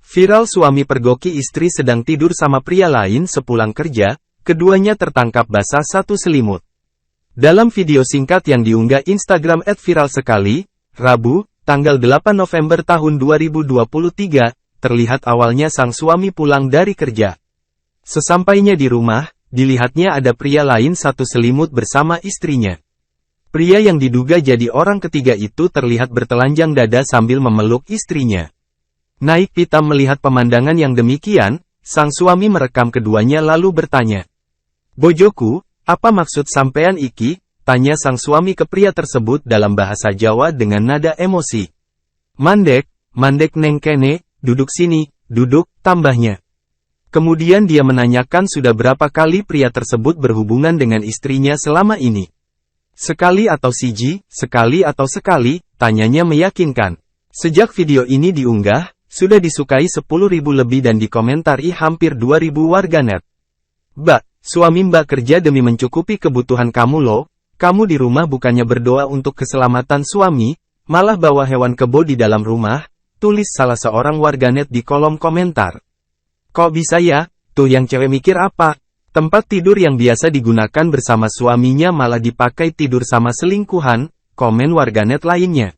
Viral suami pergoki istri sedang tidur sama pria lain sepulang kerja, keduanya tertangkap basah satu selimut. Dalam video singkat yang diunggah Instagram @viralsekali, Rabu, tanggal 8 November tahun 2023, terlihat awalnya sang suami pulang dari kerja. Sesampainya di rumah, dilihatnya ada pria lain satu selimut bersama istrinya. Pria yang diduga jadi orang ketiga itu terlihat bertelanjang dada sambil memeluk istrinya. Naik pitam melihat pemandangan yang demikian, sang suami merekam keduanya lalu bertanya. "Bojoku, apa maksud sampean iki?" tanya sang suami ke pria tersebut dalam bahasa Jawa dengan nada emosi. Mandek neng kene, duduk sini, duduk, tambahnya. Kemudian dia menanyakan sudah berapa kali pria tersebut berhubungan dengan istrinya selama ini. Sekali atau siji, sekali atau sekali, tanyanya meyakinkan. Sejak video ini diunggah, sudah disukai 10.000 lebih dan dikomentari hampir 2.000 warganet. "Mbak, suami Mbak kerja demi mencukupi kebutuhan kamu loh, kamu di rumah bukannya berdoa untuk keselamatan suami, malah bawa hewan kebo di dalam rumah," tulis salah seorang warganet di kolom komentar. "Kok bisa ya, tuh yang cewek mikir apa? Tempat tidur yang biasa digunakan bersama suaminya malah dipakai tidur sama selingkuhan," komen warganet lainnya.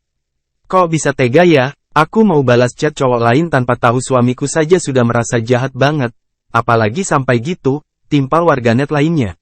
"Kok bisa tega ya? Aku mau balas chat cowok lain tanpa tahu suamiku saja sudah merasa jahat banget. Apalagi sampai gitu," timpal warganet lainnya.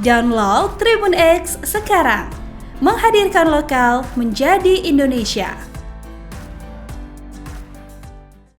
Download Tribun X sekarang, menghadirkan lokal menjadi Indonesia.